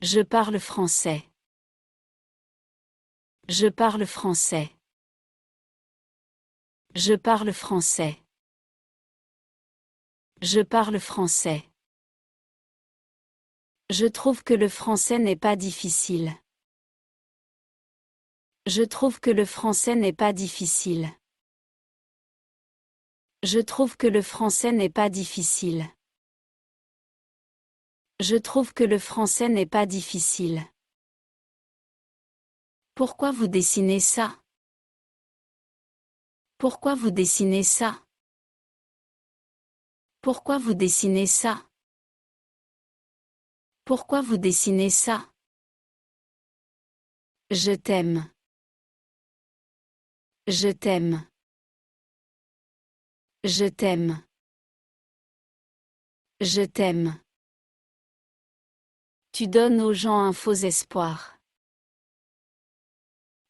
Je parle français. Je parle français. Je parle français. Je parle français. Je trouve que le français n'est pas difficile. Je trouve que le français n'est pas difficile. Je trouve que le français n'est pas difficile. Je trouve que le français n'est pas difficile. Pourquoi vous dessinez ça? Pourquoi vous dessinez ça? Pourquoi vous dessinez ça? Pourquoi vous dessinez ça? Je t'aime. Je t'aime. Je t'aime. Je t'aime. Tu donnes aux gens un faux espoir.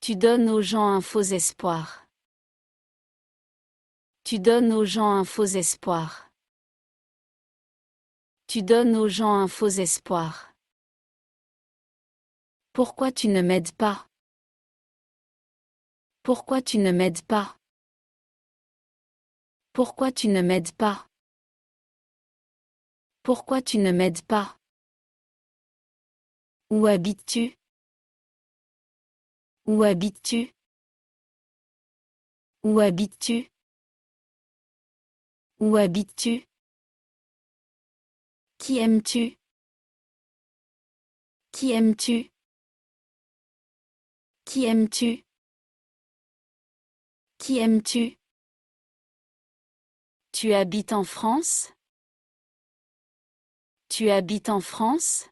Tu donnes aux gens un faux espoir. Tu donnes aux gens un faux espoir. Tu donnes aux gens un faux espoir. Pourquoi tu ne m'aides pas? Pourquoi tu ne m'aides pas? Pourquoi tu ne m'aides pas? Pourquoi tu ne m'aides pas? Où habites-tu? Où habites-tu? Où habites-tu? Où habites-tu? Qui aimes-tu? Qui aimes-tu? Qui aimes-tu? Qui aimes-tu? Tu habites en France? Tu habites en France?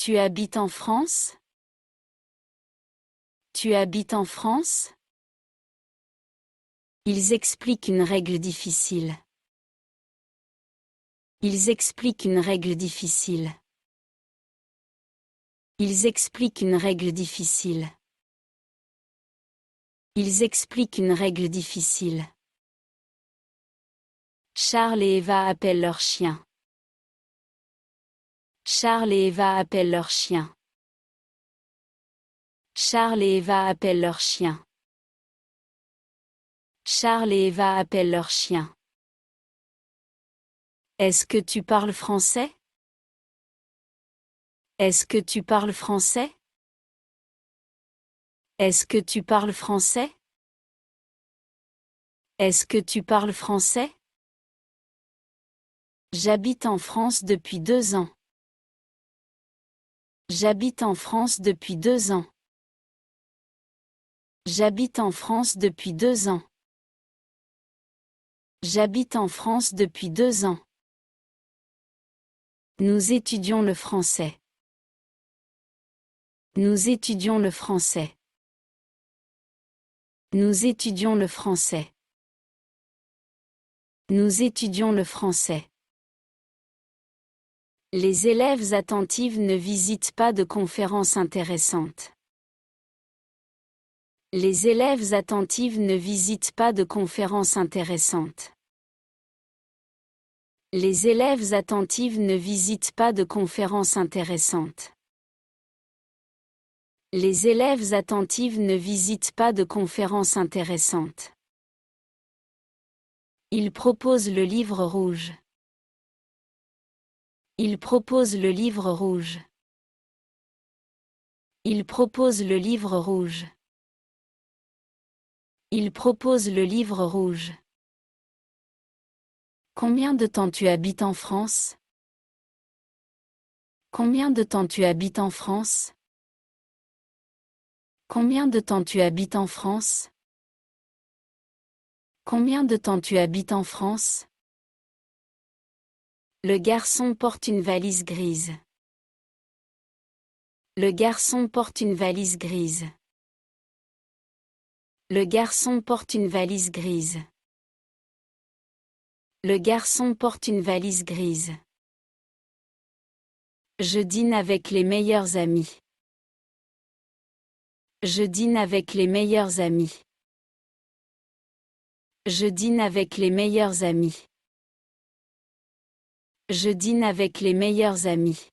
Tu habites en France? Tu habites en France? Ils expliquent une règle difficile. Ils expliquent une règle difficile. Ils expliquent une règle difficile. Ils expliquent une règle difficile. Charles et Eva appellent leur chien. Charles et Eva appellent leur chien. Charles et Eva appellent leur chien. Charles et Eva appellent leur chien. Est-ce que tu parles français? Est-ce que tu parles français? Est-ce que tu parles français? Est-ce que tu parles français? J'habite en France depuis 2 ans. J'habite en France depuis 2 ans. J'habite en France depuis 2 ans. J'habite en France depuis 2 ans. Nous étudions le français. Nous étudions le français. Nous étudions le français. Nous étudions le français. Les élèves attentifs ne visitent pas de conférences intéressantes. Les élèves attentifs ne visitent pas de conférences intéressantes. Les élèves attentifs ne visitent pas de conférences intéressantes. Les élèves attentifs ne visitent pas de conférences intéressantes. Ils proposent le livre rouge. Ils proposent le livre rouge. Ils proposent le livre rouge. Ils proposent le livre rouge. Combien de temps tu habites en France? Combien de temps tu habites en France? Combien de temps tu habites en France? Combien de temps tu habites en France? Le garçon porte une valise grise. Le garçon porte une valise grise. Le garçon porte une valise grise. Le garçon porte une valise grise. Je dîne avec les meilleurs amis. Je dîne avec les meilleurs amis. Je dîne avec les meilleurs amis. Je dîne avec les meilleurs amis.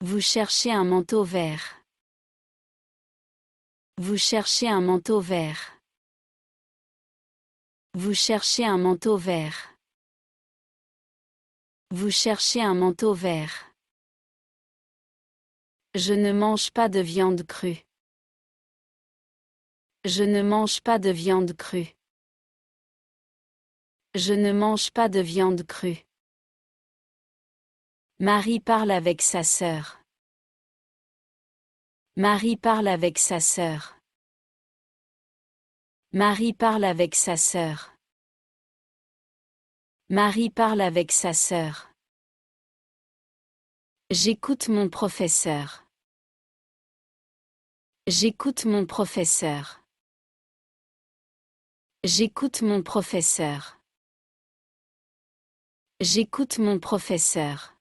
Vous cherchez un manteau vert. Vous cherchez un manteau vert. Vous cherchez un manteau vert. Vous cherchez un manteau vert. Je ne mange pas de viande crue. Je ne mange pas de viande crue. Je ne mange pas de viande crue. Marie parle avec sa sœur. Marie parle avec sa sœur. Marie parle avec sa sœur. Marie parle avec sa sœur. J'écoute mon professeur. J'écoute mon professeur. J'écoute mon professeur. J'écoute mon professeur.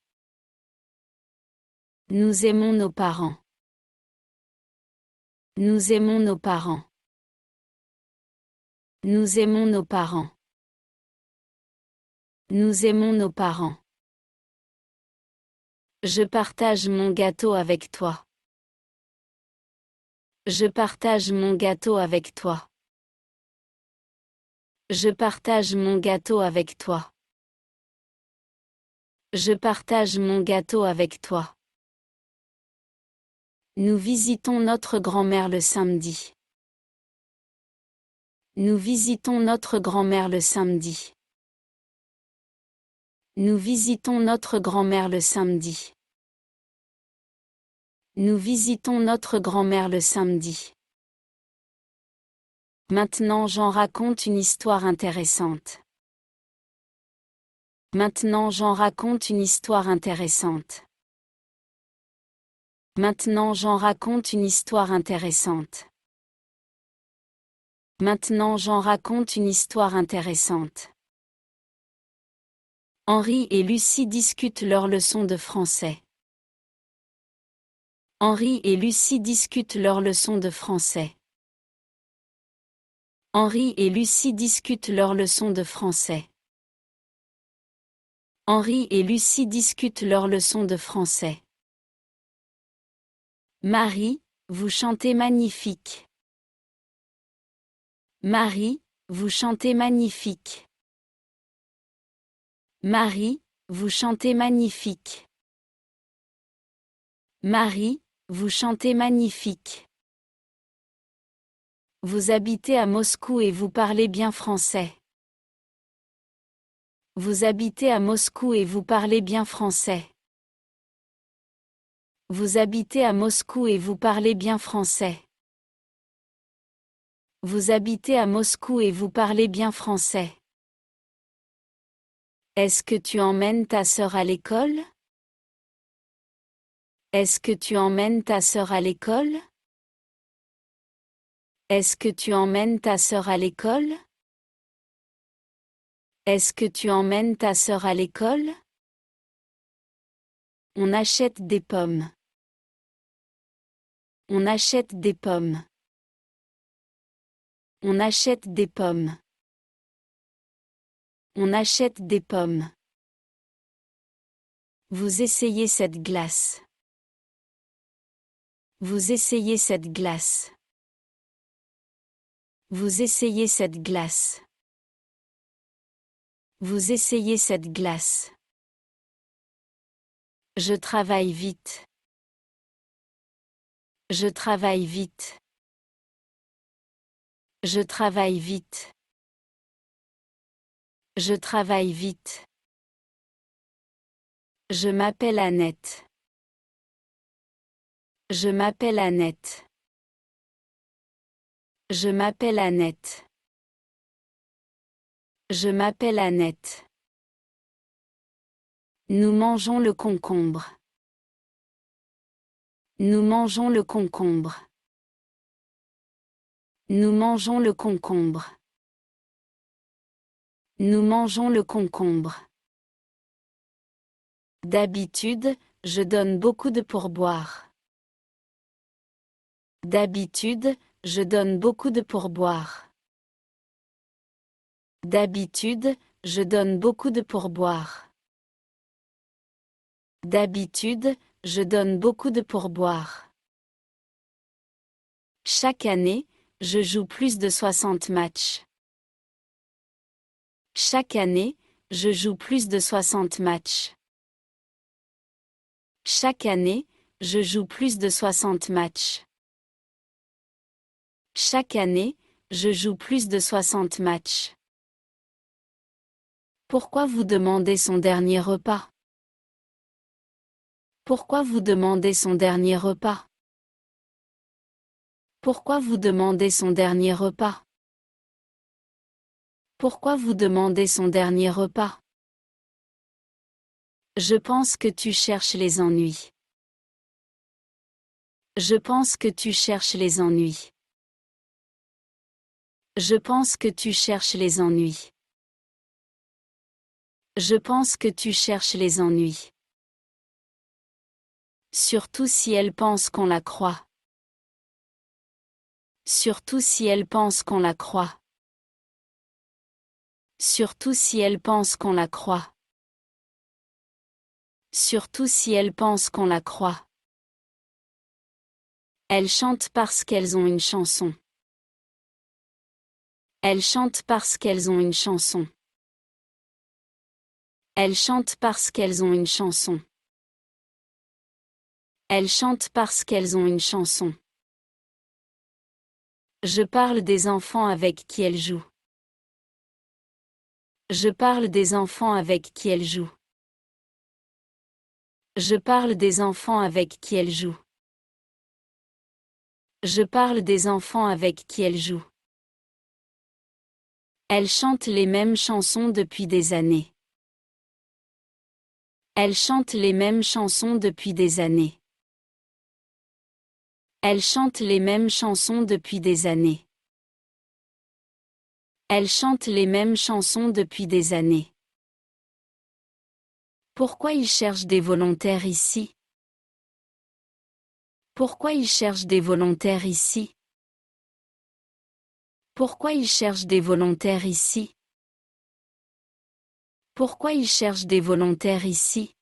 Nous aimons nos parents. Nous aimons nos parents. Nous aimons nos parents. Nous aimons nos parents. Je partage mon gâteau avec toi. Je partage mon gâteau avec toi. Je partage mon gâteau avec toi. Je partage mon gâteau avec toi. Nous visitons notre grand-mère le samedi. Nous visitons notre grand-mère le samedi. Nous visitons notre grand-mère le samedi. Nous visitons notre grand-mère le samedi. Maintenant j'en raconte une histoire intéressante. Maintenant j'en raconte une histoire intéressante. Maintenant j'en raconte une histoire intéressante. Maintenant j'en raconte une histoire intéressante. Henri et Lucie discutent leur leçon de français. Henri et Lucie discutent leur leçon de français. Henri et Lucie discutent leur leçon de français. Henri et Lucie discutent leur leçon de français. Marie, vous chantez magnifique. Marie, vous chantez magnifique. Marie, vous chantez magnifique. Marie, vous chantez magnifique. Vous habitez à Moscou et vous parlez bien français. Vous habitez à Moscou et vous parlez bien français. Vous habitez à Moscou et vous parlez bien français. Vous habitez à Moscou et vous parlez bien français. Est-ce que tu emmènes ta sœur à l'école? Est-ce que tu emmènes ta sœur à l'école? Est-ce que tu emmènes ta sœur à l'école? Est-ce que tu emmènes ta sœur à l'école? On achète des pommes. On achète des pommes. On achète des pommes. On achète des pommes. Vous essayez cette glace. Vous essayez cette glace. Vous essayez cette glace. Vous essayez cette glace. Je travaille vite. Je travaille vite. Je travaille vite. Je travaille vite. Je m'appelle Annette. Je m'appelle Annette. Je m'appelle Annette. Je m'appelle Annette. Nous mangeons le concombre. Nous mangeons le concombre. Nous mangeons le concombre. Nous mangeons le concombre. D'habitude, je donne beaucoup de pourboire. D'habitude, je donne beaucoup de pourboire. D'habitude, je donne beaucoup de pourboire. D'habitude, Je donne beaucoup de pourboires. Chaque année, je joue plus de 60 matchs. Chaque année, je joue plus de 60 matchs. Chaque année, je joue plus de 60 matchs. Chaque année, je joue plus de 60 matchs. Pourquoi vous demandez son dernier repas? Pourquoi vous demandez son dernier repas? Pourquoi vous demandez son dernier repas? Pourquoi vous demandez son dernier repas? Je pense que tu cherches les ennuis. Je pense que tu cherches les ennuis. Je pense que tu cherches les ennuis. Je pense que tu cherches les ennuis. Surtout si elle pense qu'on la croit. Surtout si elle pense qu'on la croit. Surtout si elle pense qu'on la croit. Surtout si elle pense qu'on la croit. Elles chantent parce qu'elles ont une chanson. Elles chantent parce qu'elles ont une chanson. Elles chantent parce qu'elles ont une chanson. Elles chantent parce qu'elles ont une chanson. Je parle des enfants avec qui elles jouent. Je parle des enfants avec qui elles jouent. Je parle des enfants avec qui elles jouent. Je parle des enfants avec qui elles jouent. Elles chantent les mêmes chansons depuis des années. Elles chantent les mêmes chansons depuis des années. Elles chantent les mêmes chansons depuis des années. Elles chantent les mêmes chansons depuis des années. Pourquoi ils cherchent des volontaires ici? Pourquoi ils cherchent des volontaires ici? Pourquoi ils cherchent des volontaires ici? Pourquoi ils cherchent des volontaires ici?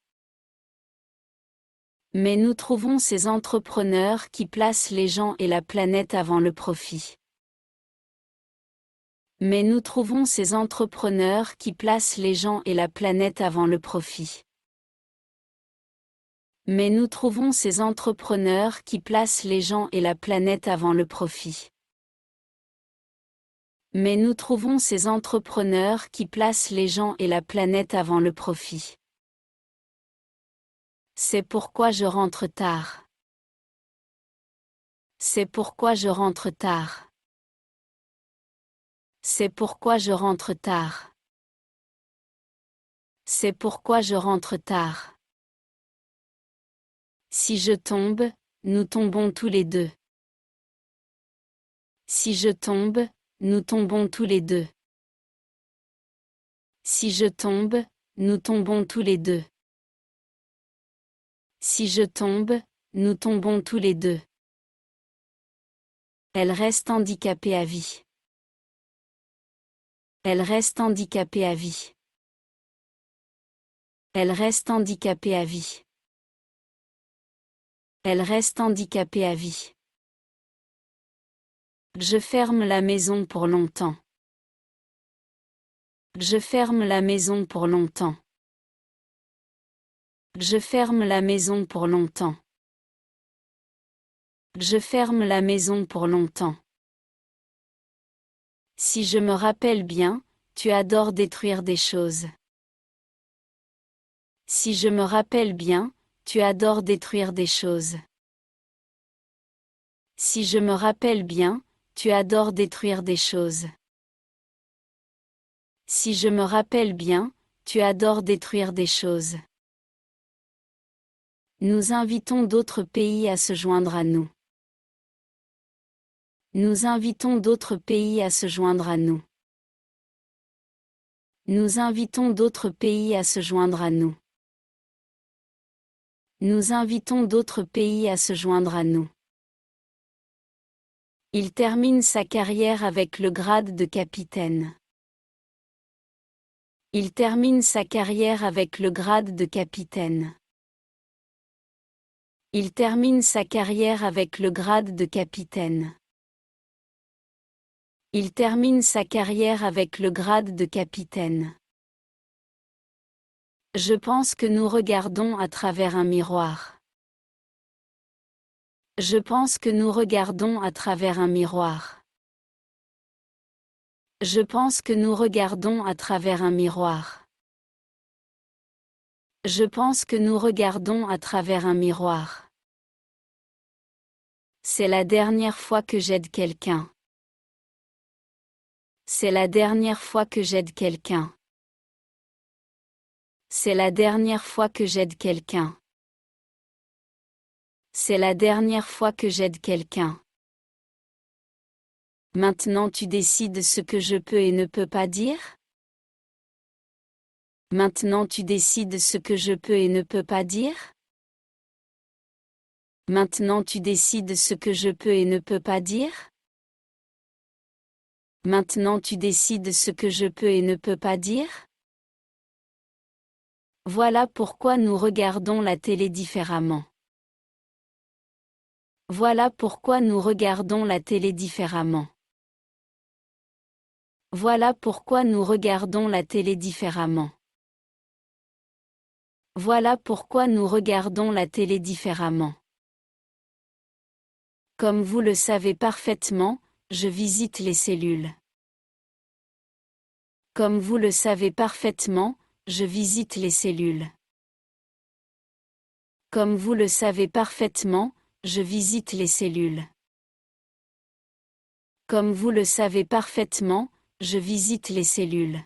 Mais nous trouvons ces entrepreneurs qui placent les gens et la planète avant le profit. Mais nous trouvons ces entrepreneurs qui placent les gens et la planète avant le profit. Mais nous trouvons ces entrepreneurs qui placent les gens et la planète avant le profit. Mais nous trouvons ces entrepreneurs qui placent les gens et la planète avant le profit. C'est pourquoi je rentre tard. C'est pourquoi je rentre tard. C'est pourquoi je rentre tard. C'est pourquoi je rentre tard. Si je tombe, nous tombons tous les deux. Si je tombe, nous tombons tous les deux. Si je tombe, nous tombons tous les deux. Si je tombe, nous tombons tous les deux. Elle reste handicapée à vie. Elle reste handicapée à vie. Elle reste handicapée à vie. Elle reste handicapée à vie. Je ferme la maison pour longtemps. Je ferme la maison pour longtemps. Je ferme la maison pour longtemps. Je ferme la maison pour longtemps. Si je me rappelle bien, tu adores détruire des choses. Si je me rappelle bien, tu adores détruire des choses. Si je me rappelle bien, tu adores détruire des choses. Si je me rappelle bien, tu adores détruire des choses. Nous invitons d'autres pays à se joindre à nous. Nous invitons d'autres pays à se joindre à nous. Nous invitons d'autres pays à se joindre à nous. Nous invitons d'autres pays à se joindre à nous. Il termine sa carrière avec le grade de capitaine. Il termine sa carrière avec le grade de capitaine. Il termine sa carrière avec le grade de capitaine. Il termine sa carrière avec le grade de capitaine. Je pense que nous regardons à travers un miroir. Je pense que nous regardons à travers un miroir. Je pense que nous regardons à travers un miroir. Je pense que nous regardons à travers un miroir. C'est la dernière fois que j'aide quelqu'un. C'est la dernière fois que j'aide quelqu'un. C'est la dernière fois que j'aide quelqu'un. C'est la dernière fois que j'aide quelqu'un. Maintenant tu décides ce que je peux et ne peux pas dire? Maintenant tu décides ce que je peux et ne peux pas dire? Maintenant tu décides ce que je peux et ne peux pas dire? Maintenant tu décides ce que je peux et ne peux pas dire? Voilà pourquoi nous regardons la télé différemment. Voilà pourquoi nous regardons la télé différemment. Voilà pourquoi nous regardons la télé différemment. Voilà pourquoi nous regardons la télé différemment. Comme vous le savez parfaitement, je visite les cellules. Comme vous le savez parfaitement, je visite les cellules. Comme vous le savez parfaitement, je visite les cellules. Comme vous le savez parfaitement, je visite les cellules.